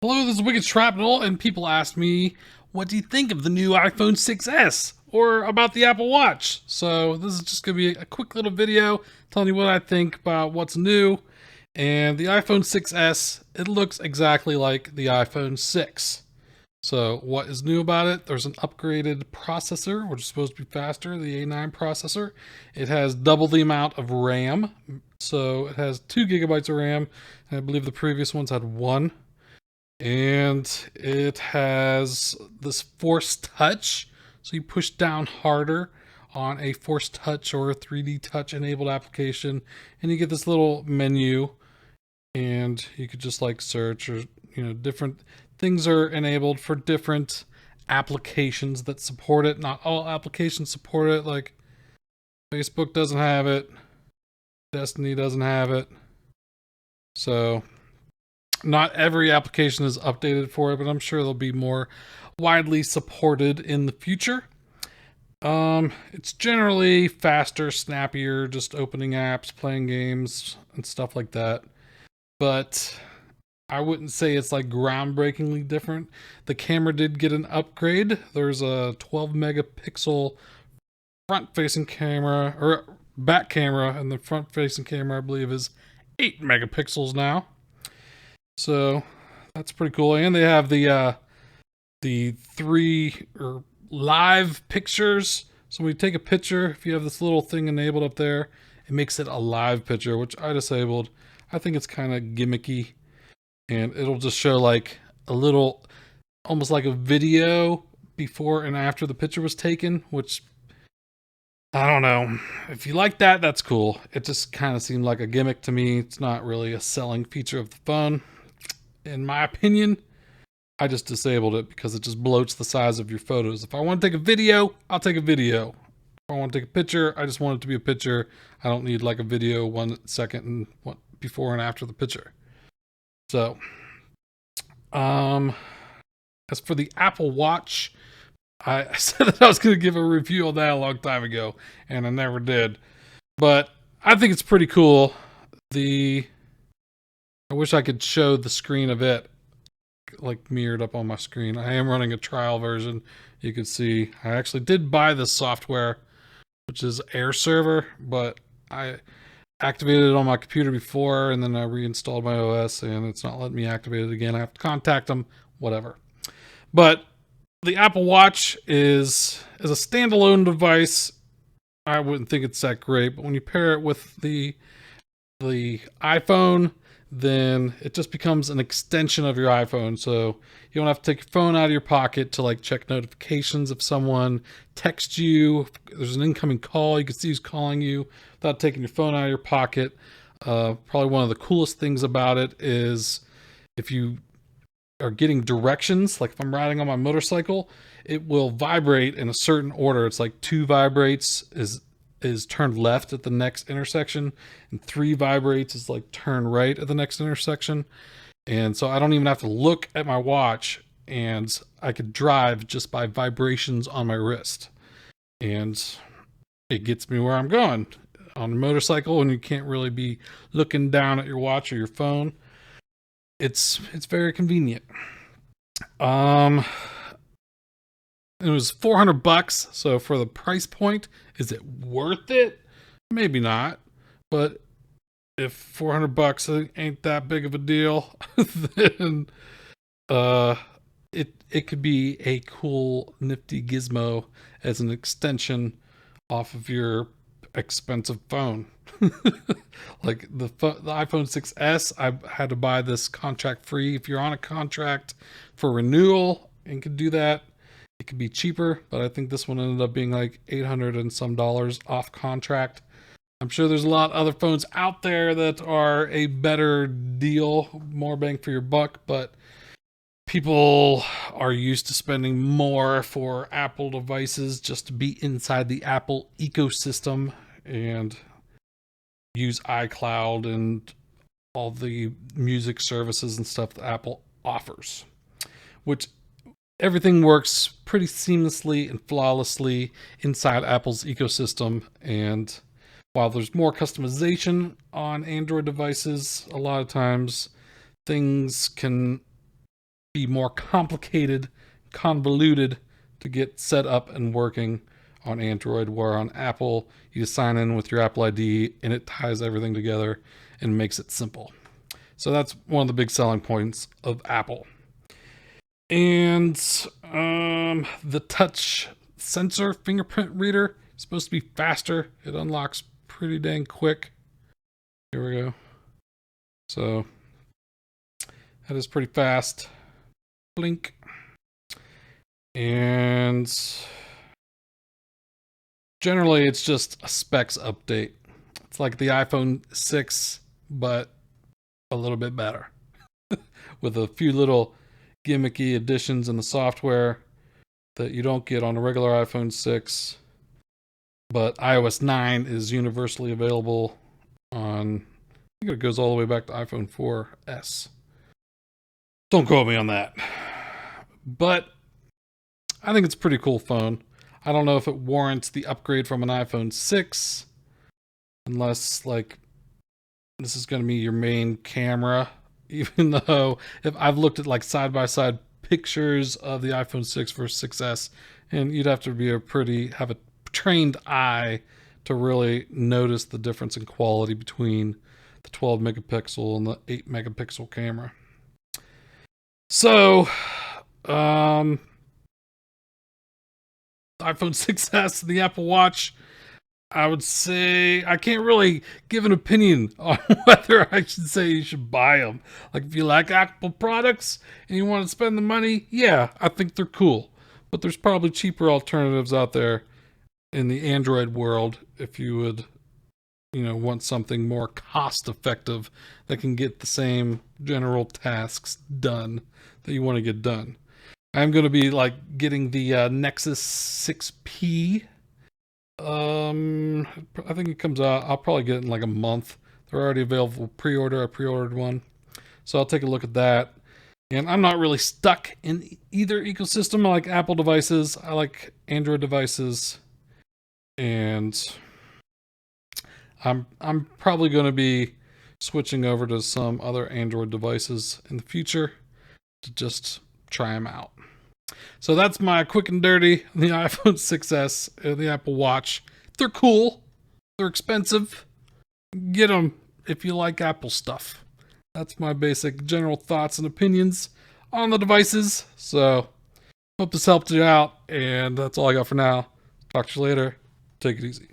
Hello, this is Wicked Shrapnel, and people ask me, what do you think of the new iPhone 6S? Or about the Apple Watch? So this is just going to be a quick little video telling you what I think about what's new. And the iPhone 6S, it looks exactly like the iPhone 6. So what is new about it? There's an upgraded processor, which is supposed to be faster, the A9 processor. It has double the amount of RAM. So it has 2 gigabytes of RAM. And I believe the previous ones had 1. And it has this force touch, so you push down harder on a force touch or a 3D touch enabled application, and you get this little menu, and you could just like search, or different things are enabled for different applications that support it. Not all applications support it, like Facebook doesn't have it, Destiny doesn't have it, so not every application is updated for it, but I'm sure they'll be more widely supported in the future. It's generally faster, snappier, just opening apps, playing games, and stuff like that. But I wouldn't say it's like groundbreakingly different. The camera did get an upgrade. There's a 12 megapixel front facing camera, or back camera, and the front facing camera, I believe, is 8 megapixels now. So that's pretty cool. And they have the 3 or live pictures. So when you take a picture, if you have this little thing enabled up there, it makes it a live picture, which I disabled. I think it's kind of gimmicky, and it'll just show like a little, almost like a video before and after the picture was taken, which I don't know. If you like that, that's cool. It just kind of seemed like a gimmick to me. It's not really a selling feature of the phone. In my opinion, I just disabled it because it just bloats the size of your photos. If I want to take a video, I'll take a video. If I want to take a picture, I just want it to be a picture. I don't need like a video 1 second and what before and after the picture. So, as for the Apple Watch, I said that I was going to give a review on that a long time ago, and I never did. But I think it's pretty cool. I wish I could show the screen of it like mirrored up on my screen. I am running a trial version. You can see I actually did buy this software, which is Air Server, but I activated it on my computer before, and then I reinstalled my OS, and it's not letting me activate it again. I have to contact them, whatever. But the Apple Watch is as a standalone device, I wouldn't think it's that great, but when you pair it with the iPhone, then it just becomes an extension of your iPhone. So you don't have to take your phone out of your pocket to like check notifications. If someone texts you, if there's an incoming call, you can see who's calling you without taking your phone out of your pocket. Probably one of the coolest things about it is if you are getting directions, like if I'm riding on my motorcycle, it will vibrate in a certain order. It's like 2 vibrates is turn left at the next intersection, and 3 vibrates is like turn right at the next intersection. And so I don't even have to look at my watch, and I could drive just by vibrations on my wrist, and it gets me where I'm going. On a motorcycle, and you can't really be looking down at your watch or your phone, it's very convenient. It was $400, so for the price point, is it worth it? Maybe not, but if $400 ain't that big of a deal, then it could be a cool, nifty gizmo as an extension off of your expensive phone. Like the iPhone 6S, I had to buy this contract free. If you're on a contract for renewal and could do that, it could be cheaper, but I think this one ended up being like $800 and some off contract. I'm sure there's a lot of other phones out there that are a better deal, more bang for your buck, but people are used to spending more for Apple devices just to be inside the Apple ecosystem and use iCloud and all the music services and stuff that Apple offers, which everything works pretty seamlessly and flawlessly inside Apple's ecosystem. And while there's more customization on Android devices, a lot of times things can be more complicated, convoluted to get set up and working on Android, where on Apple, you just sign in with your Apple ID and it ties everything together and makes it simple. So that's one of the big selling points of Apple. And the touch sensor fingerprint reader is supposed to be faster. It unlocks pretty dang quick. Here we go. So that is pretty fast. Blink. And generally it's just a specs update. It's like the iPhone 6, but a little bit better. With a few little gimmicky additions in the software that you don't get on a regular iPhone 6. But iOS 9 is universally available on, I think it goes all the way back to iPhone 4S. Don't quote me on that. But I think it's a pretty cool phone. I don't know if it warrants the upgrade from an iPhone 6, unless like this is going to be your main camera, even though if I've looked at like side-by-side pictures of the iPhone 6 versus 6S, and you'd have to be have a trained eye to really notice the difference in quality between the 12 megapixel and the 8 megapixel camera. So, iPhone 6S, the Apple Watch, I would say I can't really give an opinion on whether I should say you should buy them. Like, if you like Apple products and you want to spend the money, yeah, I think they're cool. But there's probably cheaper alternatives out there in the Android world if you would, want something more cost effective that can get the same general tasks done that you want to get done. I'm going to be like getting the Nexus 6P. I think it comes out, I'll probably get it in like a month. They're already available pre-order. I pre-ordered one. So I'll take a look at that. And I'm not really stuck in either ecosystem. I like Apple devices. I like Android devices. And I'm probably going to be switching over to some other Android devices in the future to just try them out. So that's my quick and dirty on the iPhone 6S and the Apple Watch. They're cool. They're expensive. Get them if you like Apple stuff. That's my basic general thoughts and opinions on the devices. So hope this helped you out. And that's all I got for now. Talk to you later. Take it easy.